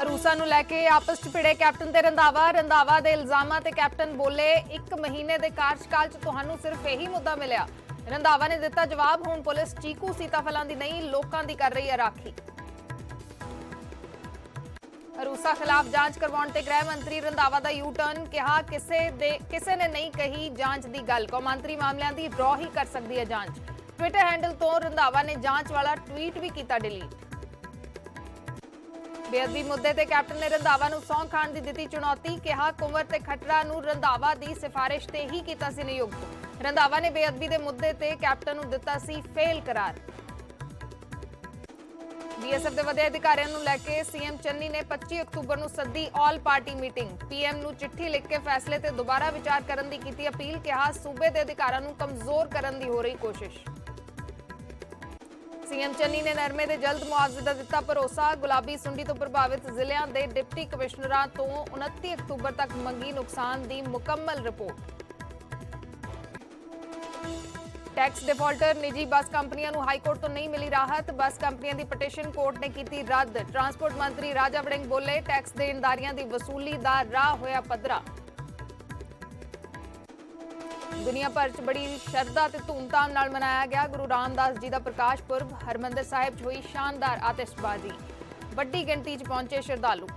ਅਰੂਸਾ ਨੂੰ ਲੈ ਕੇ ਆਪਸ 'ਚ ਭਿੜੇ ਕੈਪਟਨ ਤੇ ਰੰਧਾਵਾ ਦੇ ਇਲਜ਼ਾਮਾਂ ਤੇ ਕੈਪਟਨ ਬੋਲੇ 1 ਮਹੀਨੇ ਦੇ ਕਾਰਜਕਾਲ 'ਚ ਤੁਹਾਨੂੰ ਸਿਰਫ ਇਹੀ ਮੁੱਦਾ ਮਿਲਿਆ। ਰੰਧਾਵਾ ਨੇ ਦਿੱਤਾ ਜਵਾਬ, ਹੁਣ ਪੁਲਿਸ ਚੀਕੂ ਸੀਤਾਫਲਾਂ ਦੀ ਨਹੀਂ ਲੋਕਾਂ ਦੀ ਕਰ ਰਹੀ ਹੈ ਰਾਖੀ। ਅਰੂਸਾ ਖਿਲਾਫ ਜਾਂਚ ਕਰਵਾਉਣ ਤੇ ਗ੍ਰਹਿ ਮੰਤਰੀ ਰੰਧਾਵਾ ਦਾ ਯੂ ਟਰਨ, ਕਿਹਾ ਕਿਸੇ ਨੇ ਨਹੀਂ ਕਹੀ ਜਾਂਚ ਦੀ ਗੱਲ, ਕੌਮਾਂਤਰੀ ਮਾਮਲਿਆਂ ਦੀ ਡਰਾ ਹੀ ਕਰ ਸਕਦੀ ਹੈ ਜਾਂਚ। ਟਵਿੱਟਰ ਹੈਂਡਲ ਤੋਂ ਰੰਧਾਵਾ ਨੇ ਜਾਂਚ ਵਾਲਾ ਟਵੀਟ ਵੀ ਕੀਤਾ ਡਿਲੀਟ। ਬੇਅਦਬੀ ਮੁੱਦੇ ਤੇ ਕੈਪਟਨ ਨੇ ਰੰਧਾਵਾ ਨੂੰ ਸਹੁੰ ਖਾਣ ਦੀ ਦਿੱਤੀ ਚੁਣੌਤੀ, ਕਿਹਾ ਕੁੰਵਰ ਤੇ ਖੱਟੜਾ ਨੂੰ ਰੰਧਾਵਾ ਦੀ ਸਿਫਾਰਿਸ਼ ਤੇ ਹੀ ਕੀਤਾ ਸੀ ਨਿਯੁਕਤ। ਰੰਧਾਵਾ ਨੇ ਬੇਅਦਬੀ ਦੇ ਮੁੱਦੇ ਤੇ ਕੈਪਟਨ ਨੂੰ ਦਿੱਤਾ ਸੀ ਫੇਲ ਕਰਾਰ। ਬੀਐਸਐਫ ਦੇ ਵਧੇ ਅਧਿਕਾਰੀਆਂ ਨੂੰ ਲੈ ਕੇ ਸੀਐਮ ਚੰਨੀ ਨੇ 25 ਅਕਤੂਬਰ ਨੂੰ ਸੱਦੀ ਆਲ ਪਾਰਟੀ ਮੀਟਿੰਗ। ਪੀਐਮ ਨੂੰ ਚਿੱਠੀ ਲਿਖ ਕੇ ਫੈਸਲੇ ਤੇ ਦੁਬਾਰਾ ਵਿਚਾਰ ਕਰਨ ਦੀ ਕੀਤੀ ਅਪੀਲ, ਕਿਹਾ ਸੂਬੇ ਦੇ ਅਧਿਕਾਰਾਂ ਨੂੰ ਕਮਜ਼ੋਰ ਕਰਨ ਦੀ ਹੋ ਰਹੀ ਕੋਸ਼ਿਸ਼। ਸੀਐਮ ਚੰਨੀ ਨੇ ਨਰਮੇ ਦੇ ਜਲਦ ਮੁਆਵਜ਼ੇ ਦਾ ਦਿੱਤਾ ਭਰੋਸਾ, ਗੁਲਾਬੀ ਸੁੰਡੀ ਤੋਂ ਪ੍ਰਭਾਵਿਤ ਜ਼ਿਲ੍ਹਿਆਂ ਦੇ ਡਿਪਟੀ ਕਮਿਸ਼ਨਰਾਂ ਤੋਂ 29 ਅਕਤੂਬਰ ਤੱਕ ਮੰਗੀ ਨੁਕਸਾਨ ਦੀ ਮੁਕੰਮਲ ਰਿਪੋਰਟ। ਟੈਕਸ ਡਿਫਾਲਟਰ ਨਿੱਜੀ ਬੱਸ ਕੰਪਨੀਆਂ ਨੂੰ ਹਾਈਕੋਰਟ ਤੋਂ ਨਹੀਂ ਮਿਲੀ ਰਾਹਤ, ਬੱਸ ਕੰਪਨੀਆਂ ਦੀ ਪਟੀਸ਼ਨ ਕੋਰਟ ਨੇ ਕੀਤੀ ਰੱਦ। ਟਰਾਂਸਪੋਰਟ ਮੰਤਰੀ ਰਾਜਾ ਵੜਿੰਗ ਬੋਲੇ ਟੈਕਸ ਦੇਣਦਾਰੀਆਂ ਦੀ ਵਸੂਲੀ ਦਾ ਰਾਹ ਹੋਇਆ ਪੱਧਰਾ। ਦੁਨੀਆ ਭਰ 'ਚ ਬੜੀ ਸ਼ਰਧਾ ਤੇ ਧੂਮਧਾਮ ਨਾਲ ਮਨਾਇਆ ਗਿਆ ਗੁਰੂ ਰਾਮਦਾਸ ਜੀ ਦਾ ਪ੍ਰਕਾਸ਼ ਪੁਰਬ। ਹਰਮੰਦਰ ਸਾਹਿਬ 'ਚ ਹੋਈ ਸ਼ਾਨਦਾਰ ਆਤਿਸ਼ਬਾਜ਼ੀ, ਵੱਡੀ ਗਿਣਤੀ 'ਚ ਪਹੁੰਚੇ ਸ਼ਰਧਾਲੂ।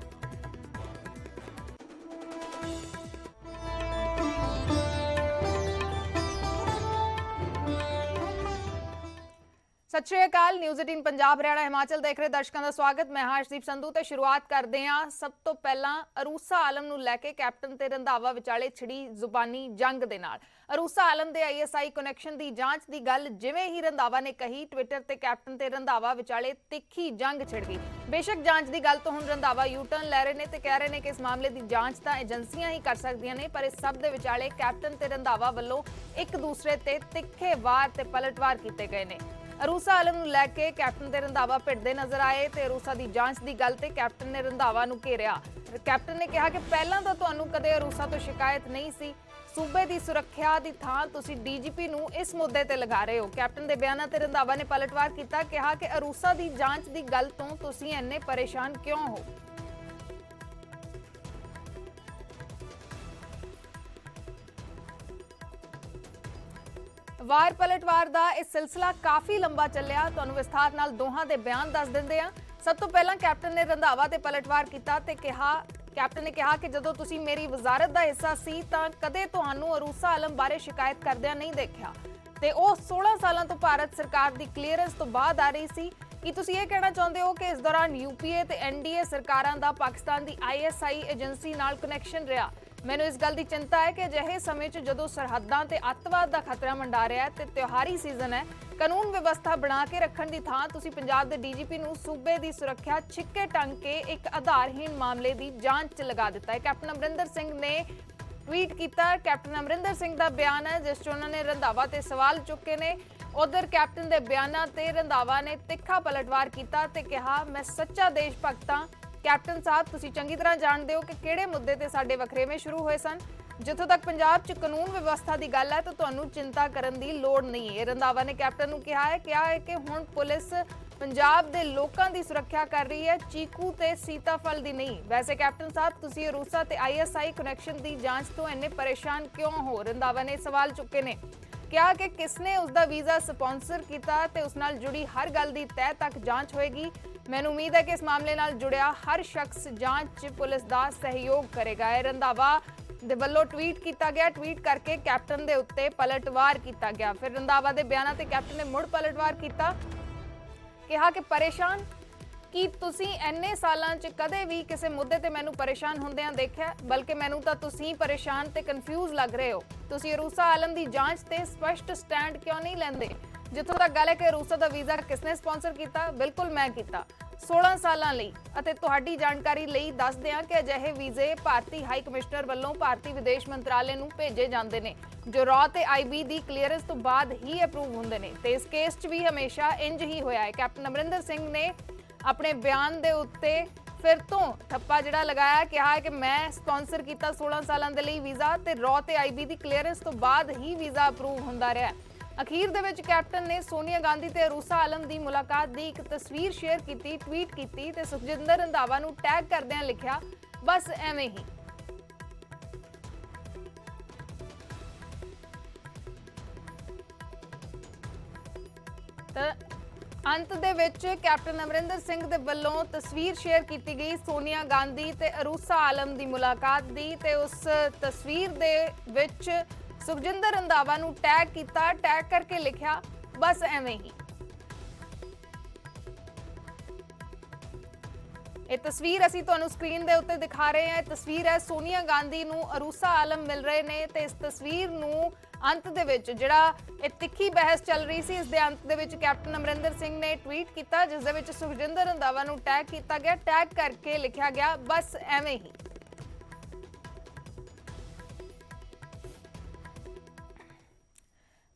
सत श्री अकाल। न्यूज़ 18 पंजाब हरियाणा हिमाचल देख रहे दर्शकों का स्वागत। मैं हर्षदीप संधू। तो शुरुआत करते हैं सब तो पहला अरूसा आलम नूं लैके कैप्टन ते रंधावा विचाले छिड़ी जुबानी जंग दे नाल। अरूसा आलम दे आईएसआई कनैक्शन की जांच की गल जिवें ही रंधावा ने कही, ट्विटर ते कैप्टन ते रंधावा विचाले तिखी जंग छिड़ गई। बेशक जांच की गल तो हुण रंधावा यू टर्न लै रहे हैं ते कह रहे हैं कि इस मामले की जांच तां एजेंसियां ही कर सकदियां ने, पर इस सब दे विचाले कैप्टन ते रंधावा वल्लों एक दूसरे ते तिखे वार ते पलटवार किए गए ने। अरूसा आलम नूं लैके कैप्टन ते रंधावा भिड़दे नज़र आए ते अरूसा की जांच की गल ते कैप्टन ने रंधावा नूं घेरिया। कैप्टन ने कहा कि पहलां तां तुहानूं कदे अरूसा तो शिकायत नहीं सी, सूबे की सुरक्षा की थां तुसीं डीजीपी नूं इस मुद्दे ते लगा रहे हो। कैप्टन के बयानां ते रंधावा ने पलटवार किया, कहा कि अरूसा की जांच की गल तो तुसीं इन्ने परेशान क्यों हो। वार पलटवार का यह सिलसिला काफ़ी लंबा चलिया। तुहानूं विस्तार नाल दोहां दे बयान दस दिंदे आ। सब तो पहला कैप्टन ने रंधावा ते पलटवार किया ते कहा, कैप्टन ने कहा कि जदों तुसीं मेरी वजारत का हिस्सा सी तां कदे तुहानूं अरूसा आलम बारे शिकायत करदिआं नहीं देखिआ ते ओह 16 सालों तो भारत सरकार की क्लीयरेंस तो बाद आ रही सी। की तुसीं ये कहना चाहुंदे हो कि इस दौरान यूपीए ते एनडीए सरकारां दा पाकिस्तान की आईएसआई एजेंसी नाल कनैक्शन रहा। मैनूं इस गल की चिंता है कि अजिहे समय 'च जदों सरहदां ते अतवाद का खतरा मंडा रहा है ते त्योहारी सीजन है, कानून व्यवस्था बना के रखण दी थां तुसीं पंजाब दे डीजीपी नूं सूबे की सुरक्षा छिक्के टंग के एक आधारहीन मामले की जांच च लगा दिता है। कैप्टन अमरिंदर सिंह ने ट्वीट किया। कैप्टन अमरिंदर सिंह का बयान है जिस उन्होंने रंधावा ते सवाल चुके ने। उधर कैप्टन के बयानों ते रंधावा ने तिखा पलटवार किया ते कहा, मैं सच्चा देश भगत हाँ। कैप्टन साहब तुसीं चंगी तरह जानते हो कि किहड़े मुद्दे ते साडे वखरेवें शुरू होए सन। जिथों तक पंजाब च कानून व्यवस्था की गल है तो तुहानूं चिंता करन दी लोड़ नहीं है। रंधावा ने कैप्टन नूं कहा है कि हुण पुलिस पंजाब दे लोकां दी सुरक्षा कर रही है, चीकू ते सीताफल दी नहीं। वैसे कैप्टन साहब तुसीं अरूसा ते आईएसआई कनैक्शन की जांच तो इन्ने परेशान क्यों हो। रंधावा ने सवाल चुके ने, कहा कि किसने उसका वीज़ा स्पॉन्सर किया ते उस नाल जुड़ी हर गल की तह तक जांच होएगी। मैनूं उम्मीद है कि इस मामले नाल जुड़िया हर शख्स जांच पुलिस का सहयोग करेगा। रंधावा दे वल्लों ट्वीट किया गया। ट्वीट करके कैप्टन के उत्ते पलटवार किया गया। फिर रंधावा के बयानों ते कैप्टन ने मुड़ पलटवार किया, कहा कि परेशान कि तुसीं इन्ने सालां च कदे भी किसी मुद्दे ते मैनूं परेशान हुंदिआं देखिआ, बल्कि मैनूं तां तुसीं परेशान ते कन्फ्यूज़ लग रहे हो। तुसीं अरूसा आलम की जांच ते स्पष्ट स्टैंड क्यों नहीं लैंदे। जिथों तक गल है कि अरूसा का वीज़ा किसने स्पॉन्सर किया, बिल्कुल मैं किया 16 सालों लई। अते तुहाडी जानकारी लई दस दिआं कि अजिहे वीज़े भारतीय हाई कमिश्नर वल्लों भारतीय विदेश मंत्रालय नूं भेजे जांदे ने, जो रॉ ते आईबी की क्लीयरेंस तो बाद ही अप्रूव हुंदे ने ते इस केस च भी हमेशा इंज ही होया है। कैप्टन अमरिंदर सिंह ने अपने बयान के उत्ते फिर तो ठप्पा जिहड़ा लगाया, कहा है कि मैं स्पॉन्सर किया 16 सालों के लिए वीज़ा ते रॉ ते आईबी की क्लीयरेंस तो बाद ही वीज़ा अप्रूव हुंदा रहा। ਅਖੀਰ ਦੇ ਵਿੱਚ ਕੈਪਟਨ ਨੇ ਸੋਨੀਆ ਗਾਂਧੀ ਤੇ ਅਰੂਸਾ ਆਲਮ ਦੀ ਮੁਲਾਕਾਤ ਦੀ ਇੱਕ ਤਸਵੀਰ ਸ਼ੇਅਰ ਕੀਤੀ, ਟਵੀਟ ਕੀਤੀ ਤੇ ਸੁਖਜਿੰਦਰ ਰੰਧਾਵਾ ਨੂੰ ਟੈਗ ਕਰਦਿਆਂ ਲਿਖਿਆ, ਬਸ ਐਵੇਂ ਹੀ। ਤਾਂ ਅੰਤ ਦੇ ਵਿੱਚ ਕੈਪਟਨ ਅਮਰਿੰਦਰ ਸਿੰਘ ਦੇ ਵੱਲੋਂ ਤਸਵੀਰ ਸ਼ੇਅਰ ਕੀਤੀ ਗਈ ਸੋਨੀਆ ਗਾਂਧੀ ਤੇ ਅਰੂਸਾ ਆਲਮ ਦੀ ਮੁਲਾਕਾਤ ਦੀ, ਤੇ ਉਸ ਤਸਵੀਰ ਦੇ ਵਿੱਚ ਸੁਖਜਿੰਦਰ ਰੰਧਾਵਾ ਨੂੰ ਟੈਗ ਕੀਤਾ, ਟੈਗ ਕਰਕੇ ਲਿਖਿਆ, ਬਸ ਐਵੇਂ ਹੀ। ਇਹ ਤਸਵੀਰ ਅਸੀਂ ਤੁਹਾਨੂੰ ਸਕਰੀਨ ਦੇ ਉੱਤੇ ਦਿਖਾ ਰਹੇ ਹਾਂ। ਇਹ ਤਸਵੀਰ ਹੈ ਸੋਨੀਆ ਗਾਂਧੀ ਨੂੰ ਅਰੂਸਾ ਆਲਮ ਮਿਲ ਰਹੇ ਨੇ ਤੇ ਇਸ ਤਸਵੀਰ ਨੂੰ ਅੰਤ ਦੇ ਵਿੱਚ ਜਿਹੜਾ ਇਹ ਤਿੱਖੀ ਬਹਿਸ ਚੱਲ ਰਹੀ ਸੀ, ਇਸ ਦੇ ਅੰਤ ਦੇ ਵਿੱਚ ਕੈਪਟਨ ਅਮਰਿੰਦਰ ਸਿੰਘ ਨੇ ਟਵੀਟ ਕੀਤਾ, ਜਿਸ ਦੇ ਵਿੱਚ ਸੁਖਜਿੰਦਰ ਰੰਧਾਵਾ ਨੂੰ ਟੈਗ ਕੀਤਾ ਗਿਆ, ਟੈਗ ਕਰਕੇ ਲਿਖਿਆ ਗਿਆ, ਬਸ ਐਵੇਂ ਹੀ।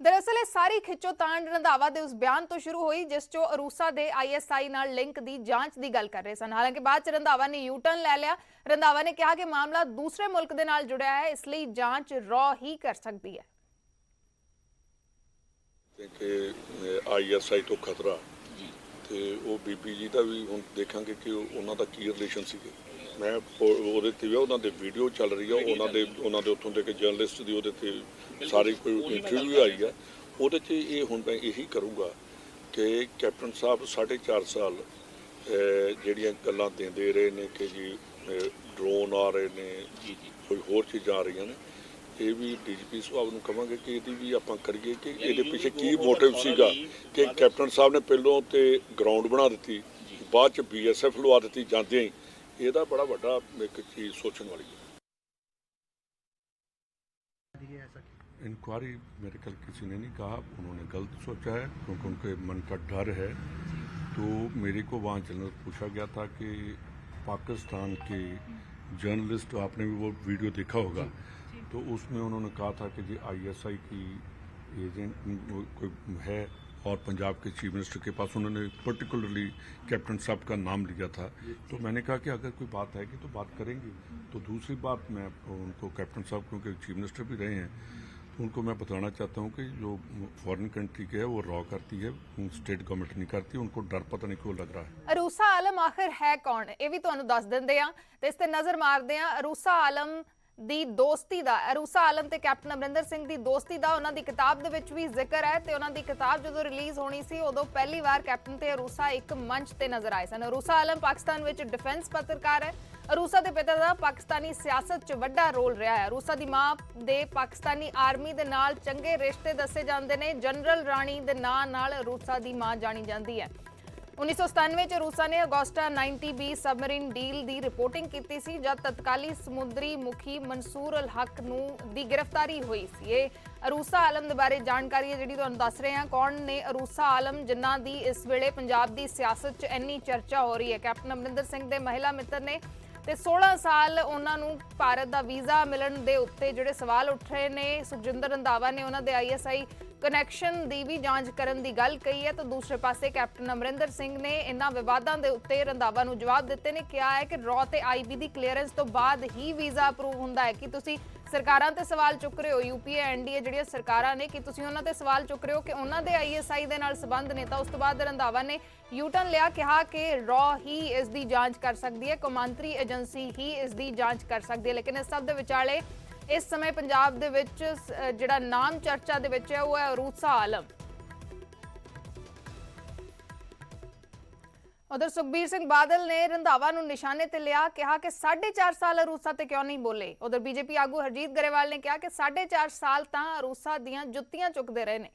दरअसल ये सारी खिच्चोताण रंधावा दे उस बयान तो शुरू हुई जिस चो अरूसा दे ISI नाल लिंक दी जांच दी गल कर रहे सन। हालांकि बाद च रंधावा ने यू टर्न ले लिया। रंधावा ने कहा कि मामला दूसरे मुल्क दे नाल जुड़िया है, इसलिए जांच रॉ ही कर सकती है। कि ISI तो खतरा ते वो बीबी जी का भी हुण देखांगे कि उन्हां दा की रिलेशन सीगे। मैं ਉਹਦੇ ਤੇ ਵੀ ਉਹਨਾਂ ਦੇ ਵੀਡੀਓ ਚੱਲ ਰਹੀ ਆ, ਉਹਨਾਂ ਦੇ ਉੱਥੋਂ ਦੇ ਕਿ ਜਰਨਲਿਸਟ ਦੀ ਉਹਦੇ ਤੇ ਸਾਰੀ ਕੋਈ ਇੰਟਰਵਿਊ ਆਈ ਆ, ਉਹਦੇ 'ਚ ਇਹ ਹੁਣ ਮੈਂ ਇਹੀ ਕਰੂੰਗਾ ਕਿ ਕੈਪਟਨ ਸਾਹਿਬ 4.5 ਸਾਲ ਜਿਹੜੀਆਂ ਗੱਲਾਂ ਦਿੰਦੇ ਰਹੇ ਨੇ ਕਿ ਜੀ ਡਰੋਨ ਆ ਰਹੇ ਨੇ, ਕੋਈ ਹੋਰ ਚੀਜ਼ਾਂ ਆ ਰਹੀਆਂ ਨੇ, ਇਹ ਵੀ DGP ਸਾਹਿਬ ਨੂੰ ਕਹਾਂਗੇ ਕਿ ਇਹਦੀ ਵੀ ਆਪਾਂ ਕਰੀਏ ਕਿ ਇਹਦੇ ਪਿੱਛੇ ਕੀ ਮੋਟਿਵ ਸੀਗਾ ਕਿ ਕੈਪਟਨ ਸਾਹਿਬ ਨੇ ਪਹਿਲੋਂ ਤੇ ਗਰਾਊਂਡ ਬਣਾ ਦਿੱਤੀ, ਬਾਅਦ 'ਚ BSF ਲਵਾ ਦਿੱਤੀ ਜਾਂਦਿਆਂ ਹੀ। ਇਹਦਾ ਬੜਾ ਵੱਡਾ ਇੱਕ ਚੀਜ਼ ਸੋਚਣ ਵਾਲੀ है। इंक्वायरी मेरे ख्याल किसी ने नहीं कहा, उन्होंने गलत सोचा है क्योंकि उनके मन का डर है। तो मेरे को वहाँ जर्नलिस्ट पूछा गया था कि पाकिस्तान के जर्नलिस्ट, आपने भी वो वीडियो देखा होगा, तो उसमें उन्होंने कहा था कि जी ISI की एजेंट कोई है और पंजाब के चीफ मिनिस्टर के पास उन्होंने पर्टिकुलरली कैप्टन साहब का नाम लिया था। तो मैंने कहा कि अगर कोई बात है कि तो बात करेंगे। तो दूसरी बात मैं उनको कैप्टन साहब क्योंकि चीफ मिनिस्टर भी रहे हैं, तो उनको मैं बताना चाहता हूँ कि जो फॉरेन कंट्री के है वो रॉ करती है, स्टेट गवर्नमेंट नहीं करती, उनको डर पता नहीं क्यों लग रहा है। अरूसा आलम आखिर है कौन, ये भी तुहानू दस दिंदे आ ते इस ते नज़र मारदे आ। अरूसा आलम ਦੀ ਦੋਸਤੀ ਦਾ, ਅਰੂਸਾ ਆਲਮ ਤੇ ਕੈਪਟਨ ਅਮਰਿੰਦਰ ਸਿੰਘ ਦੀ ਦੋਸਤੀ ਦਾ ਉਹਨਾਂ ਦੀ ਕਿਤਾਬ ਦੇ ਵਿੱਚ ਵੀ ਜ਼ਿਕਰ ਹੈ। ਤੇ ਉਹਨਾਂ ਦੀ ਕਿਤਾਬ ਜਦੋਂ ਰਿਲੀਜ਼ ਹੋਣੀ ਸੀ ਉਦੋਂ ਪਹਿਲੀ ਵਾਰ ਕੈਪਟਨ ਤੇ ਅਰੂਸਾ ਇੱਕ ਮੰਚ ਤੇ ਨਜ਼ਰ ਆਏ ਸਨ। ਅਰੂਸਾ ਆਲਮ ਪਾਕਿਸਤਾਨ ਵਿੱਚ ਡਿਫੈਂਸ ਪੱਤਰਕਾਰ ਹੈ। ਅਰੂਸਾ ਦੇ ਪਿਤਾ ਦਾ ਪਾਕਿਸਤਾਨੀ ਸਿਆਸਤ 'ਚ ਵੱਡਾ ਰੋਲ ਰਿਹਾ ਹੈ। ਅਰੂਸਾ ਦੀ ਮਾਂ ਦੇ ਪਾਕਿਸਤਾਨੀ ਆਰਮੀ ਦੇ ਨਾਲ ਚੰਗੇ ਰਿਸ਼ਤੇ ਦੱਸੇ ਜਾਂਦੇ ਨੇ। ਜਨਰਲ ਰਾਣੀ ਦੇ ਨਾਂ ਨਾਲ ਅਰੂਸਾ ਦੀ ਮਾਂ ਜਾਣੀ ਜਾਂਦੀ ਹੈ। 1997 ਚ ਅਰੂਸਾ ਨੇ ਅਗੋਸਟਾ 90B ਸਬਮਰੀਨ ਡੀਲ ਦੀ ਰਿਪੋਰਟਿੰਗ ਕੀਤੀ ਸੀ ਜਦ ਤਤਕਾਲੀ ਸਮੁੰਦਰੀ ਮੁਖੀ ਮਨਸੂਰ ਅਲ ਹਕ ਨੂੰ ਦੀ ਗ੍ਰਿਫਤਾਰੀ ਹੋਈ ਸੀ। ਇਹ ਅਰੂਸਾ ਆਲਮ ਦੇ ਬਾਰੇ ਜਾਣਕਾਰੀ ਹੈ ਜਿਹੜੀ ਤੁਹਾਨੂੰ ਦੱਸ ਰਹੇ ਹਾਂ। ਕੌਣ ਨੇ ਅਰੂਸਾ ਆਲਮ ਜਿਨ੍ਹਾਂ ਦੀ ਇਸ ਵੇਲੇ ਪੰਜਾਬ ਦੀ ਸਿਆਸਤ 'ਚ ਇੰਨੀ ਚਰਚਾ ਹੋ ਰਹੀ ਹੈ। ਕੈਪਟਨ ਅਮਰਿੰਦਰ ਸਿੰਘ ਦੇ ਮਹਿਲਾ ਮਿੱਤਰ ਨੇ ਤੇ 16 ਸਾਲ ਉਹਨਾਂ ਨੂੰ ਭਾਰਤ ਦਾ ਵੀਜ਼ਾ ਮਿਲਣ ਦੇ ਉੱਤੇ ਜਿਹੜੇ ਸਵਾਲ ਉੱਠ ਰਹੇ ਨੇ। ਸੁਖਜਿੰਦਰ ਰੰਧਾਵਾ ਨੇ ਉਹਨਾਂ ਦੇ ISI ਕਨੈਕਸ਼ਨ ਦੀ ਵੀ ਜਾਂਚ ਕਰਨ ਦੀ ਗੱਲ ਕਹੀ ਹੈ। ਤਾਂ ਦੂਸਰੇ ਪਾਸੇ ਕੈਪਟਨ ਅਮਰਿੰਦਰ ਸਿੰਘ ਨੇ ਇਹਨਾਂ ਵਿਵਾਦਾਂ ਦੇ ਉੱਤੇ ਰੰਧਾਵਾ ਨੂੰ ਜਵਾਬ ਦਿੱਤੇ ਨੇ। ਕਿਹਾ ਹੈ ਕਿ ਰॉ ਤੇ IB ਦੀ ਕਲੀਅਰੈਂਸ ਤੋਂ ਬਾਅਦ ਹੀ ਵੀਜ਼ਾ ਅਪਰੂਵ ਹੁੰਦਾ ਹੈ। ਕਿ ਤੁਸੀਂ ਸਰਕਾਰਾਂ ਤੇ ਸਵਾਲ ਚੁੱਕ ਰਹੇ ਹੋ, UPA NDA ਜਿਹੜੀਆਂ ਸਰਕਾਰਾਂ ਨੇ, ਕਿ ਤੁਸੀਂ ਉਹਨਾਂ ਤੇ ਸਵਾਲ ਚੁੱਕ ਰਹੇ ਹੋ ਕਿ ਉਹਨਾਂ ਦੇ ISI ਦੇ ਨਾਲ ਸੰਬੰਧ ਨੇ। ਤਾਂ ਉਸ ਤੋਂ ਬਾਅਦ ਰੰਧਾਵਾ ਨੇ ਯੂਟਰਨ ਲਿਆ, ਕਿਹਾ ਕਿ ਰॉ ਹੀ ਇਸ ਦੀ ਜਾਂਚ ਕਰ ਸਕਦੀ ਹੈ, ਕੌਮਾਂਤਰੀ ਏਜੰਸੀ ਹੀ ਇਸ ਦੀ ਜਾਂਚ ਕਰ ਸਕਦੀ ਹੈ। ਲੇਕਿਨ ਇਸ ਸਭ ਦੇ ਵਿਚਾਲੇ ਇਸ ਸਮੇਂ ਪੰਜਾਬ ਦੇ ਵਿੱਚ ਜਿਹੜਾ ਨਾਮ ਚਰਚਾ ਦੇ ਵਿੱਚ ਹੈ ਉਹ ਹੈ ਅਰੂਸਾ ਆਲਮ। ਉਧਰ ਸੁਖਬੀਰ ਸਿੰਘ ਬਾਦਲ ਨੇ ਰੰਧਾਵਾ ਨੂੰ ਨਿਸ਼ਾਨੇ ਤੇ ਲਿਆ, ਕਿਹਾ ਕਿ 4.5 ਸਾਲ ਅਰੂਸਾ ਤੇ ਕਿਉਂ ਨਹੀਂ ਬੋਲੇ। ਉਧਰ BJP ਆਗੂ ਹਰਜੀਤ ਗਰੇਵਾਲ ਨੇ ਕਿਹਾ ਕਿ 4.5 ਸਾਲ ਤਾਂ ਅਰੂਸਾ ਦੀਆਂ ਜੁੱਤੀਆਂ ਚੁੱਕਦੇ ਰਹੇ ਨੇ।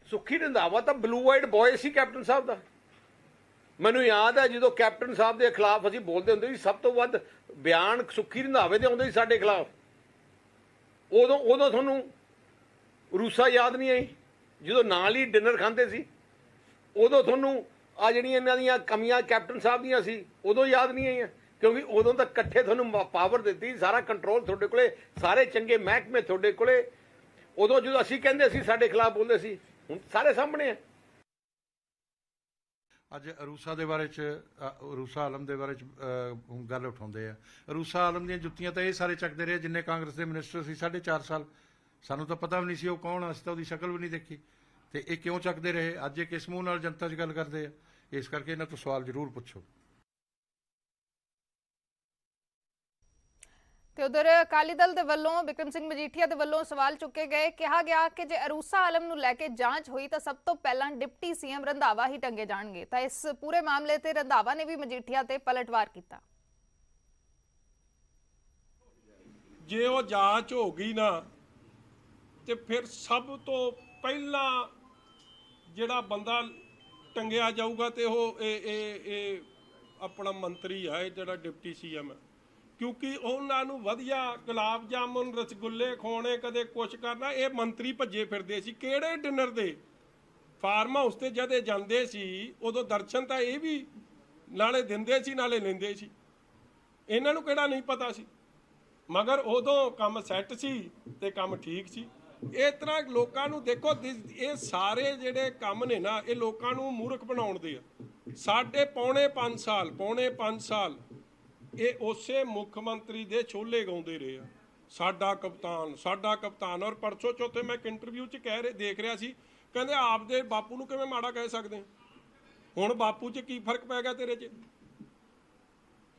ਸੁਖੀ ਰੰਧਾਵਾ ਤਾਂ ਬਲੂ ਵਾਈਟ ਬॉय ਸੀ ਕੈਪਟਨ ਸਾਹਿਬ ਦਾ। ਮੈਨੂੰ ਯਾਦ ਹੈ ਜਦੋਂ ਕੈਪਟਨ ਸਾਹਿਬ ਦੇ ਖਿਲਾਫ ਅਸੀਂ ਬੋਲਦੇ ਹੁੰਦੇ ਸੀ, ਸਭ ਤੋਂ ਵੱਧ ਬਿਆਨ ਸੁਖੀ ਰੰਧਾਵੇ ਦੇ ਆਉਂਦੇ ਸੀ ਸਾਡੇ ਖਿਲਾਫ। ਉਦੋਂ ਤੁਹਾਨੂੰ ਰੂਸਾ ਯਾਦ ਨਹੀਂ ਆਈ? ਜਦੋਂ ਨਾਲ ਹੀ ਡਿਨਰ ਖਾਂਦੇ ਸੀ ਉਦੋਂ ਤੁਹਾਨੂੰ ਆ ਜਿਹੜੀਆਂ ਇਹਨਾਂ ਦੀਆਂ ਕਮੀਆਂ ਕੈਪਟਨ ਸਾਹਿਬ ਦੀਆਂ ਸੀ ਉਦੋਂ ਯਾਦ ਨਹੀਂ ਆਈਆਂ? ਕਿਉਂਕਿ ਉਦੋਂ ਤਾਂ ਇਕੱਠੇ ਤੁਹਾਨੂੰ ਪਾਵਰ ਦਿੱਤੀ, ਸਾਰਾ ਕੰਟਰੋਲ ਤੁਹਾਡੇ ਕੋਲੇ, ਸਾਰੇ ਚੰਗੇ ਮਹਿਕਮੇ ਤੁਹਾਡੇ ਕੋਲੇ। ਉਦੋਂ ਜਦੋਂ ਅਸੀਂ ਕਹਿੰਦੇ ਸੀ ਸਾਡੇ ਖਿਲਾਫ ਬੋਲਦੇ ਸੀ, ਹੁਣ ਸਾਰੇ ਸਾਹਮਣੇ ਆ। ਅੱਜ ਅਰੂਸਾ ਦੇ ਬਾਰੇ 'ਚ ਅਰੂਸਾ ਆਲਮ ਦੇ ਬਾਰੇ 'ਚ ਗੱਲ ਉਠਾਉਂਦੇ ਆ। ਅਰੂਸਾ ਆਲਮ ਦੀਆਂ ਜੁੱਤੀਆਂ ਤਾਂ ਇਹ ਸਾਰੇ ਚੱਕਦੇ ਰਹੇ ਜਿੰਨੇ ਕਾਂਗਰਸ ਦੇ ਮਿਨਿਸਟਰ ਸੀ 4.5 ਸਾਲ। ਸਾਨੂੰ ਤਾਂ ਪਤਾ ਵੀ ਨਹੀਂ ਸੀ ਉਹ ਕੌਣ ਆ, ਅਸੀਂ ਤਾਂ ਉਹਦੀ ਸ਼ਕਲ ਵੀ ਨਹੀਂ ਦੇਖੀ। ਤੇ ਇਹ ਕਿਉਂ ਚੱਕਦੇ ਰਹੇ? ਅੱਜ ਇਹ ਕਿਸ ਮੂੰਹ ਨਾਲ ਜਨਤਾ 'ਚ ਗੱਲ ਕਰਦੇ ਆ? ਇਸ ਕਰਕੇ ਇਹਨਾਂ ਤੋਂ ਸਵਾਲ ਜ਼ਰੂਰ ਪੁੱਛੋ। ਤੇ ਉਧਰ ਅਕਾਲੀ ਦਲ ਦੇ ਵੱਲੋਂ ਬਿਕਰਮ ਸਿੰਘ ਮਜੀਠੀਆ ਦੇ ਵੱਲੋਂ ਸਵਾਲ ਚੁੱਕੇ ਗਏ। ਕਿਹਾ ਗਿਆ ਕਿ ਜੇ ਅਰੂਸਾ ਆਲਮ ਨੂੰ ਲੈ ਕੇ ਜਾਂਚ ਹੋਈ ਤਾਂ ਸਭ ਤੋਂ ਪਹਿਲਾਂ ਡਿਪਟੀ ਸੀਐਮ ਰੰਧਾਵਾ ਹੀ ਟੰਗੇ ਜਾਣਗੇ। ਤਾਂ ਇਸ ਪੂਰੇ ਮਾਮਲੇ ਤੇ ਰੰਧਾਵਾ ਨੇ ਵੀ ਮਜੀਠੀਆ ਤੇ ਪਲਟਵਾਰ ਕੀਤਾ। ਜੇ ਉਹ ਜਾਂਚ ਹੋ ਗਈ ਨਾ ਤੇ ਫਿਰ ਸਭ ਤੋਂ ਪਹਿਲਾਂ ਜਿਹੜਾ ਬੰਦਾ ਟੰਗਿਆ ਜਾਊਗਾ ਤੇ ਉਹ ਇਹ ਆਪਣਾ ਮੰਤਰੀ ਆ, ਇਹ ਜਿਹੜਾ ਡਿਪਟੀ ਸੀਐਮ ਹੈ, ਕਿਉਂਕਿ ਉਹਨਾਂ ਨੂੰ ਵਧੀਆ ਗੁਲਾਬ ਜਾਮੁਨ ਰਸਗੁੱਲੇ ਖਵਾਉਣੇ, ਕਦੇ ਕੁਛ ਕਰਨਾ। ਇਹ ਮੰਤਰੀ ਭੱਜੇ ਫਿਰਦੇ ਸੀ ਕਿਹੜੇ ਡਿਨਰ ਦੇ, ਫਾਰਮ ਹਾਊਸ ਤੇ ਜਦੇ ਜਾਂਦੇ ਸੀ ਉਦੋਂ ਦਰਸ਼ਨ ਤਾਂ ਇਹ ਵੀ ਨਾਲੇ ਦਿੰਦੇ ਸੀ ਨਾਲੇ ਲੈਂਦੇ ਸੀ। ਇਹਨਾਂ ਨੂੰ ਕਿਹੜਾ ਨਹੀਂ ਪਤਾ ਸੀ, ਮਗਰ ਉਦੋਂ ਕੰਮ ਸੈੱਟ ਸੀ ਤੇ ਕੰਮ ਠੀਕ ਸੀ। ਇਸ ਤਰ੍ਹਾਂ ਲੋਕਾਂ ਨੂੰ ਦੇਖੋ, ਇਹ ਸਾਰੇ ਜਿਹੜੇ ਕੰਮ ਨੇ ਨਾ, ਇਹ ਲੋਕਾਂ ਨੂੰ ਮੂਰਖ ਬਣਾਉਣ ਦੇ ਆ। ਸਾਡੇ ਪੌਣੇ 5 ਸਾਲ ਇਹ ਉਸੇ ਮੁੱਖ ਮੰਤਰੀ ਦੇ ਛੋਲੇ ਗਾਉਂਦੇ ਰਹੇ ਆ, ਸਾਡਾ ਕਪਤਾਨ। ਔਰ ਪਰਸੋਂ ਚੌਥੇ ਮੈਂ ਇੱਕ ਇੰਟਰਵਿਊ 'ਚ ਦੇਖ ਰਿਹਾ ਸੀ, ਕਹਿੰਦੇ ਆਪਦੇ ਬਾਪੂ ਨੂੰ ਕਿਵੇਂ ਮਾੜਾ ਕਹਿ ਸਕਦੇ? ਹੁਣ ਬਾਪੂ 'ਚ ਕੀ ਫਰਕ ਪੈ ਗਿਆ ਤੇਰੇ 'ਚ?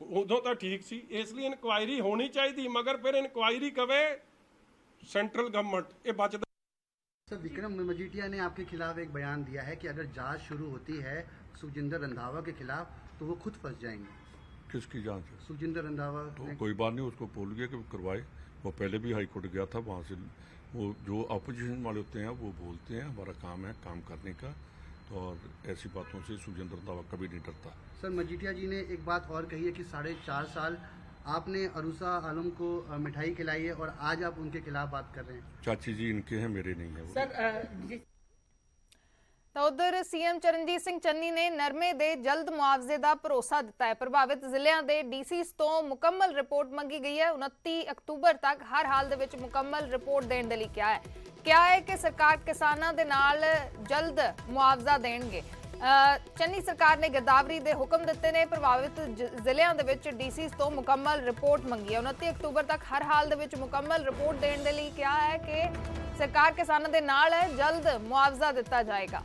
ਉਦੋਂ ਤਾਂ ਠੀਕ ਸੀ। ਇਸ ਲਈ ਇਨਕੁਆਇਰੀ ਹੋਣੀ ਚਾਹੀਦੀ, ਮਗਰ ਫਿਰ ਇਨਕੁਆਇਰੀ ਕਵੇ सेंट्रल गवर्नमेंट, ये बचता। सर, विक्रम मजीठिया ने आपके खिलाफ एक बयान दिया है कि अगर जांच शुरू होती है सुखजिंदर रंधावा के खिलाफ तो वो खुद फंस जाएंगे। किसकी जांच है? सुखजिंदर रंधावा तो कोई बात नहीं, उसको बोलिए कि करवाए। वो पहले भी हाई कोर्ट गया था, वहाँ से वो जो अपोजिशन वाले होते हैं वो बोलते हैं हमारा काम है काम करने का, तो और ऐसी बातों से सुखजिंदर रंधावा कभी नहीं डरता। सर, मजीठिया जी ने एक बात और कही है कि 4.5 साल आपने अरूसा आलम को मिठाई खिलाई है और आज आप उनके खिलाफ बात कर रहे हैं। चाची जी इनके हैं, मेरे नहीं है। सर ਤਾਂ ਉਧਰ ਸੀਐਮ ਚਰਨਜੀਤ ਸਿੰਘ ਚੰਨੀ ਨੇ ਨਰਮੇ ਦੇ ਜਲਦ ਮੁਆਵਜ਼ੇ ਦਾ ਭਰੋਸਾ ਦਿੱਤਾ ਹੈ। ਪ੍ਰਭਾਵਿਤ ਜ਼ਿਲ੍ਹਿਆਂ ਦੇ ਡੀਸੀਜ਼ ਤੋਂ ਮੁਕੰਮਲ ਰਿਪੋਰਟ ਮੰਗੀ ਗਈ ਹੈ। 29 ਅਕਤੂਬਰ ਤੱਕ ਹਰ ਹਾਲ ਦੇ ਵਿੱਚ ਮੁਕੰਮਲ ਰਿਪੋਰਟ ਦੇਣ ਦੇ ਲਈ ਕਿਹਾ ਹੈ ਕਿ ਸਰਕਾਰ ਕਿਸਾਨਾਂ ਦੇ ਨਾਲ ਜਲਦ ਮੁਆਵਜ਼ਾ ਦੇਣਗੇ। ਚੰਨੀ ਸਰਕਾਰ ਨੇ ਗਿਰਦਾਵਰੀ ਦੇ ਹੁਕਮ ਦਿੱਤੇ ਨੇ। ਪ੍ਰਭਾਵਿਤ ਜ਼ਿਲ੍ਹਿਆਂ ਦੇ ਵਿੱਚ ਡੀਸੀਜ਼ ਤੋਂ ਮੁਕੰਮਲ ਰਿਪੋਰਟ ਮੰਗੀ ਹੈ। 29 ਅਕਤੂਬਰ ਤੱਕ ਹਰ ਹਾਲ ਦੇ ਵਿੱਚ ਮੁਕੰਮਲ ਰਿਪੋਰਟ ਦੇਣ ਦੇ ਲਈ ਕਿਹਾ ਹੈ ਕਿ ਸਰਕਾਰ ਕਿਸਾਨਾਂ ਦੇ ਨਾਲ ਹੈ, ਜਲਦ ਮੁਆਵਜ਼ਾ ਦਿੱਤਾ ਜਾਏਗਾ।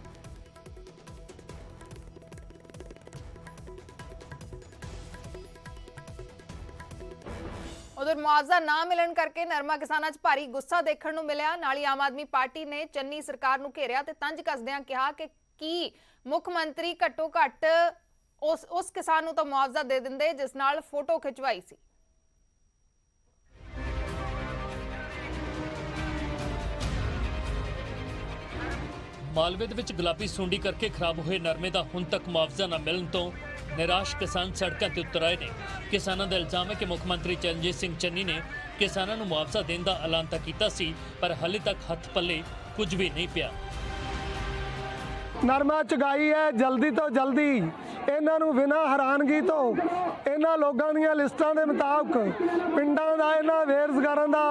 ਉਧਰ ਮੁਆਵਜ਼ਾ ਨਾ ਮਿਲਣ ਕਰਕੇ ਨਰਮਾ ਕਿਸਾਨਾਂ 'ਚ ਭਾਰੀ ਗੁੱਸਾ ਦੇਖਣ ਨੂੰ ਮਿਲਿਆ। ਨਾਲ ਹੀ ਆਮ ਆਦਮੀ ਪਾਰਟੀ ਨੇ ਚੰਨੀ ਸਰਕਾਰ ਨੂੰ ਘੇਰਿਆ ਤੇ ਤੰਜ ਕੱਸਦਿਆਂ ਕਿਹਾ ਕਿ ਕੀ ਮੁੱਖ ਮੰਤਰੀ ਘੱਟੋ ਘੱਟ ਉਸ ਕਿਸਾਨ ਨੂੰ ਤਾਂ ਮੁਆਵਜ਼ਾ ਦੇ ਦਿੰਦੇ ਜਿਸ ਨਾਲ ਫੋਟੋ ਖਿਚਵਾਈ ਸੀ। ਮਾਲਵੇ ਦੇ ਵਿੱਚ ਗੁਲਾਬੀ ਸੁੰਡੀ ਕਰਕੇ ਖਰਾਬ ਹੋਏ ਨਰਮੇ ਦਾ ਹੁਣ ਤੱਕ ਮੁਆਵਜ਼ਾ ਨਾ ਮਿਲਣ ਤੋਂ ਨਿਰਾਸ਼ ਕਿਸਾਨ ਸੜਕਾਂ ਤੇ ਉਤਰ ਆਏ ਨੇ। ਕਿਸਾਨਾਂ ਦਾ ਇਲਜ਼ਾਮ ਹੈ ਕਿ ਮੁੱਖ ਮੰਤਰੀ ਚਰਨਜੀਤ ਸਿੰਘ ਚੰਨੀ ਨੇ ਕਿਸਾਨਾਂ ਨੂੰ ਮੁਆਵਜ਼ਾ ਦੇਣ ਦਾ ਐਲਾਨ ਤਾਂ ਕੀਤਾ ਸੀ, ਪਰ ਹਾਲੇ ਤੱਕ ਹੱਥ ਪੱਲੇ ਕੁਝ ਵੀ ਨਹੀਂ ਪਿਆ। ਨਰਮਾ ਚੁਗਾਈ ਹੈ, ਜਲਦੀ ਤੋਂ ਜਲਦੀ ਇਹਨਾਂ ਨੂੰ ਬਿਨਾਂ ਹੈਰਾਨਗੀ ਤੋਂ ਇਹਨਾਂ ਲੋਕਾਂ ਦੀਆਂ ਲਿਸਟਾਂ ਦੇ ਮੁਤਾਬਕ ਪਿੰਡਾਂ ਦਾ ਇਹਨਾਂ ਬੇਰੁਜ਼ਗਾਰਾਂ ਦਾ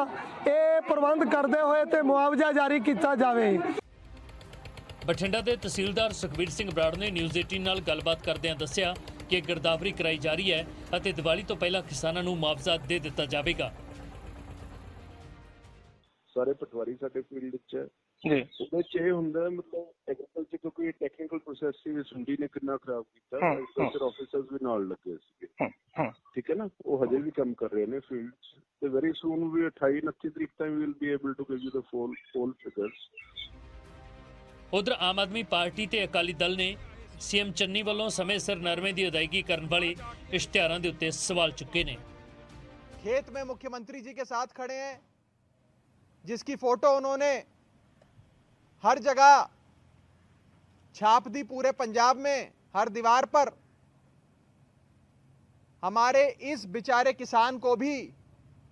ਇਹ ਪ੍ਰਬੰਧ ਕਰਦੇ ਹੋਏ ਤੇ ਮੁਆਵਜ਼ਾ ਜਾਰੀ ਕੀਤਾ ਜਾਵੇ। ਬਠਿੰਡਾ ਦੇ ਤਹਿਸੀਲਦਾਰ ਸੁਖਬੀਰ ਸਿੰਘ ਬਰਾੜ ਨੇ ਨਿਊਜ਼ 18 ਨਾਲ ਗੱਲਬਾਤ ਕਰਦਿਆਂ ਦੱਸਿਆ ਕਿ ਗਿਰਦਾਵਰੀ ਕਰਾਈ ਜਾ ਰਹੀ ਹੈ ਅਤੇ ਦੀਵਾਲੀ ਤੋਂ ਪਹਿਲਾਂ ਕਿਸਾਨਾਂ ਨੂੰ ਮੁਆਵਜ਼ਾ ਦੇ ਦਿੱਤਾ ਜਾਵੇਗਾ। ਸਾਰੇ ਪਟਵਾਰੀ ਸਾਡੇ ਫੀਲਡ 'ਚ ਜੀ, ਉਹਦੇ 'ਚ ਇਹ ਹੁੰਦਾ ਮਤਲਬ ਐਗਰੀਕਲਚਰ ਕਿਉਂਕਿ ਟੈਕਨੀਕਲ ਪ੍ਰੋਸੈਸ ਸੀ, ਸੁੰਡੀ ਨੇ ਕਿੰਨਾ ਖਰਾਬ ਕੀਤਾ, ਐਗਰੀਕਲਚਰ ਆਫੀਸਰਸ ਵੀ ਨਾਲ ਲੱਗੇ ਸੀਗੇ, ਠੀਕ ਹੈ ਨਾ, ਉਹ ਹਜੇ ਵੀ ਕੰਮ ਕਰ ਰਹੇ ਨੇ ਫੀਲਡ 'ਚ ਤੇ ਵੈਰੀ ਸੂਨ ਵੀ 28-29 ਤਰੀਕ ਤੱਕ we will be able to give you the full figures. ਉਧਰ ਆਮ ਆਦਮੀ ਪਾਰਟੀ ਤੇ ਅਕਾਲੀ ਦਲ ਨੇ सीएम चन्नी वालों समय सिर नरमे की अदायगी करने वाले इश्तिहारां दे उत्ते सवाल चुके ने। खेत में मुख्यमंत्री जी के साथ खड़े हैं, जिसकी फोटो उन्होंने हर जगह छाप दी, पूरे पंजाब में हर दीवार पर। हमारे इस बेचारे किसान को भी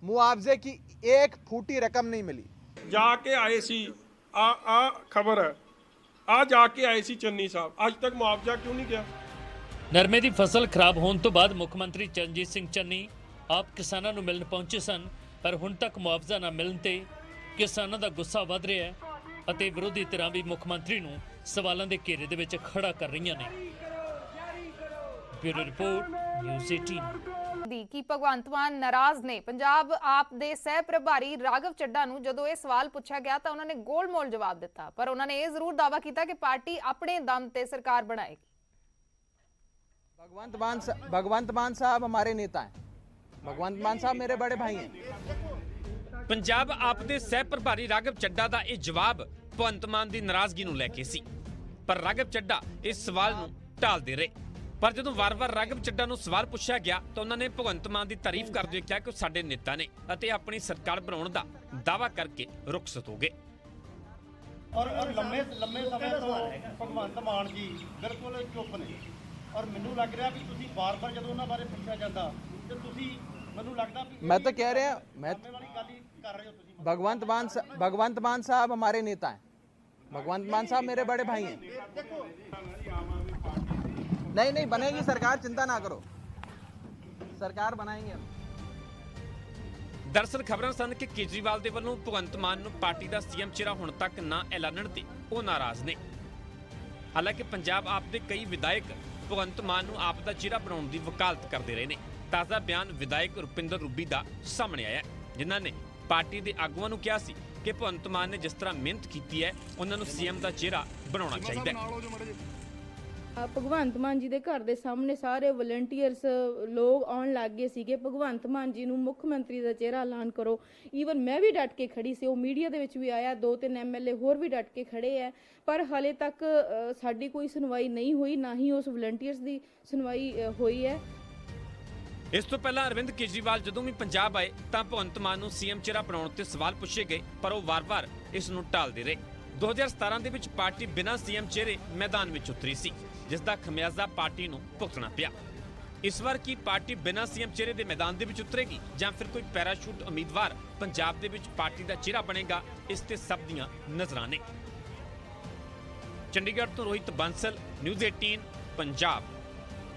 मुआवजे की एक फूटी रकम नहीं मिली। जाके आए सी आ खबर है, आ जाके आए सी चन्नी साहब, आज तक मुआवजा क्यों नहीं गया? नरमे की फसल खराब होने तो बाद मुख्यमंत्री चरणजीत सिंह चन्नी आप किसानों को मिलने पहुंचे सन, पर हुण तक मुआवजा ना मिलने ते किसानों का गुस्सा वध रहा है ਅਤੇ ਵਿਰੋਧੀ ਧਿਰਾਂ ਵੀ ਮੁੱਖ ਮੰਤਰੀ ਨੂੰ ਸਵਾਲਾਂ ਦੇ ਘੇਰੇ ਦੇ ਵਿੱਚ ਖੜਾ ਕਰ ਰਹੀਆਂ ਨੇ। Bureau report news 18। ਲੱਗਦੀ ਕਿ ਭਗਵੰਤ ਮਾਨ ਨਾਰਾਜ਼ ਨੇ। ਪੰਜਾਬ ਆਪ ਦੇ ਸਹਿ ਪ੍ਰਭਾਰੀ ਰਾਘਵ ਚੱਡਾ ਨੂੰ ਜਦੋਂ ਇਹ ਸਵਾਲ ਪੁੱਛਿਆ ਗਿਆ ਤਾਂ ਉਹਨਾਂ ਨੇ ਗੋਲਮੋਲ ਜਵਾਬ ਦਿੱਤਾ, ਪਰ ਉਹਨਾਂ ਨੇ ਇਹ ਜ਼ਰੂਰ ਦਾਅਵਾ ਕੀਤਾ ਕਿ ਪਾਰਟੀ ਆਪਣੇ ਦਮ ਤੇ ਸਰਕਾਰ ਬਣਾਏਗੀ। भगवंत मान साहब हमारे नेता हैं, भगवंत मान साहब मेरे बड़े भाई हैं। ਪੰਜਾਬ ਆਪ ਦੇ ਸਹਿ ਪ੍ਰਭਾਰੀ ਰਾਘਵ ਚੱਡਾ ਦਾ ਇਹ ਜਵਾਬ ਭਗਵੰਤ ਮਾਨ ਦੀ ਨਾਰਾਜ਼ਗੀ ਨੂੰ ਲੈ ਕੇ ਸੀ, ਪਰ ਰਾਘਵ ਚੱਡਾ ਇਸ ਸਵਾਲ ਨੂੰ ਟਾਲਦੇ ਰਹੇ। ਪਰ ਜਦੋਂ ਵਾਰ-ਵਾਰ ਰਾਘਵ ਚੱਡਾ ਨੂੰ ਸਵਾਲ ਪੁੱਛਿਆ ਗਿਆ ਤਾਂ ਉਹਨਾਂ ਨੇ ਭਗਵੰਤ ਮਾਨ ਦੀ ਤਾਰੀਫ ਕਰਦੇ ਹੋਏ ਕਿਹਾ ਕਿ ਉਹ ਸਾਡੇ ਨੇਤਾ ਨੇ ਅਤੇ ਆਪਣੀ ਸਰਕਾਰ ਬਣਾਉਣ ਦਾ ਦਾਅਵਾ ਕਰਕੇ ਰੁਖਸਤ ਹੋ ਗਏ। ਔਰ ਲੰਮੇ ਸਮੇਂ ਤੋਂ ਭਗਵੰਤ ਮਾਨ ਜੀ ਬਿਲਕੁਲ ਚੁੱਪ ਨੇ ਔਰ ਮੈਨੂੰ ਲੱਗ ਰਿਹਾ ਵੀ ਤੁਸੀਂ ਬਾਰ-ਬਾਰ ਜਦੋਂ ਉਹਨਾਂ ਬਾਰੇ ਪੁੱਛਿਆ ਜਾਂਦਾ ਤੇ ਤੁਸੀਂ ਮੈਨੂੰ ਲੱਗਦਾ ਵੀ मैं तो कह रहे हैं मैं ਵਾਲੀ ਗੱਲ ਹੀ ਕਰ ਰਹੇ ਹੋ ਤੁਸੀਂ। भगवंत मान साहब हमारे नेता हैं, भगवंत मान साहब मेरे बड़े भाई हैं। नहीं बनेगी सरकार, चिंता ना करो, सरकार बनाएंगे हम। ਦਰਅਸਲ ਖਬਰਾਂ ਸਨ ਕਿ ਕੇਜਰੀਵਾਲ ਦੇ ਵੱਲੋਂ ਭਗਵੰਤ ਮਾਨ ਨੂੰ ਪਾਰਟੀ ਦਾ ਸੀਐਮ ਚਿਹਰਾ ਹੁਣ ਤੱਕ ਨਾ ਐਲਾਨਣ ਤੇ ਉਹ ਨਾਰਾਜ਼ ਨੇ। ਹਾਲਾਂਕਿ ਪੰਜਾਬ ਆਪ ਦੇ ਕਈ ਵਿਧਾਇਕ ਭਗਵੰਤ ਮਾਨ ਨੂੰ ਆਪ ਦਾ ਚਿਹਰਾ ਬਣਾਉਣ ਦੀ ਵਕਾਲਤ ਕਰਦੇ ਰਹੇ ਨੇ। ਤਾਜ਼ਾ ਬਿਆਨ ਵਿਧਾਇਕ ਰੁਪਿੰਦਰ ਰੂਬੀ ਦਾ ਸਾਹਮਣੇ ਆਇਆ, ਜਿਨ੍ਹਾਂ ਨੇ ਪਾਰਟੀ ਦੇ ਆਗੂਆਂ ਨੂੰ ਕਿਹਾ ਸੀ ਕਿ ਭਗਵੰਤ ਮਾਨ ਨੇ ਜਿਸ ਤਰ੍ਹਾਂ ਮਿਹਨਤ ਕੀਤੀ ਹੈ ਉਹਨਾਂ ਨੂੰ ਸੀਐਮ ਦਾ ਚਿਹਰਾ ਬਣਾਉਣਾ ਚਾਹੀਦਾ ਹੈ। ਭਗਵੰਤ ਮਾਨ ਜੀ ਦੇ ਘਰ ਦੇ ਸਾਹਮਣੇ ਸਾਰੇ ਵਲੰਟੀਅਰਸ ਲੋਕ ਆਉਣ ਲੱਗ ਗਏ ਸੀਗੇ। ਭਗਵੰਤ ਮਾਨ ਜੀ ਨੂੰ ਮੁੱਖ ਮੰਤਰੀ ਦਾ ਚਿਹਰਾ ਐਲਾਨ ਕਰੋ। ਈਵਨ ਮੈਂ ਵੀ ਡਟ ਕੇ ਖੜੀ ਸੀ, ਉਹ ਮੀਡੀਆ ਦੇ ਵਿੱਚ ਵੀ ਆਇਆ, 2-3 ਐਮਐਲਏ ਹੋਰ ਵੀ ਡਟ ਕੇ ਖੜੇ ਹੈ, ਪਰ ਹਲੇ ਤੱਕ ਸਾਡੀ ਕੋਈ ਸੁਣਵਾਈ ਨਹੀਂ ਹੋਈ, ਨਾ ਹੀ ਉਸ ਵਲੰਟੀਅਰਸ ਦੀ ਸੁਣਵਾਈ ਹੋਈ ਹੈ। ਇਸ ਤੋਂ ਪਹਿਲਾਂ ਅਰਵਿੰਦ ਕੇਜਰੀਵਾਲ ਜਦੋਂ ਵੀ ਪੰਜਾਬ ਆਏ ਤਾਂ ਭਗਵੰਤ ਮਾਨ ਨੂੰ ਸੀਐਮ ਚਿਹਰਾ ਬਣਾਉਣ ਤੇ ਸਵਾਲ ਪੁੱਛੇ ਗਏ, ਪਰ ਉਹ ਵਾਰ-ਵਾਰ ਇਸ ਨੂੰ ਟਾਲਦੇ ਰਹੇ। 2017 ਦੇ ਵਿੱਚ ਪਾਰਟੀ ਬਿਨਾਂ ਸੀਐਮ ਚਿਹਰੇ ਮੈਦਾਨ ਵਿੱਚ ਉਤਰੀ ਸੀ, ਜਿਸ ਦਾ ਖਮਿਆਜ਼ਾ ਪਾਰਟੀ ਨੂੰ ਭੁਗਤਣਾ ਪਿਆ। ਇਸ ਵਾਰ ਕੀ ਪਾਰਟੀ ਬਿਨਾਂ ਸੀਐਮ ਚਿਹਰੇ ਦੇ ਮੈਦਾਨ ਦੇ ਵਿੱਚ ਉਤਰੇਗੀ ਜਾਂ ਫਿਰ ਕੋਈ ਪੈਰਾਸ਼ੂਟ ਉਮੀਦਵਾਰ ਪੰਜਾਬ ਦੇ ਵਿੱਚ ਪਾਰਟੀ ਦਾ ਚਿਹਰਾ ਬਣੇਗਾ, ਇਸ ਤੇ ਸਭ ਦੀਆਂ ਨਜ਼ਰਾਂ ਨੇ। ਚੰਡੀਗੜ੍ਹ ਤੋਂ ਰੋਹਿਤ ਬਾਂਸਲ, ਨਿਊਜ਼ 18 ਪੰਜਾਬ।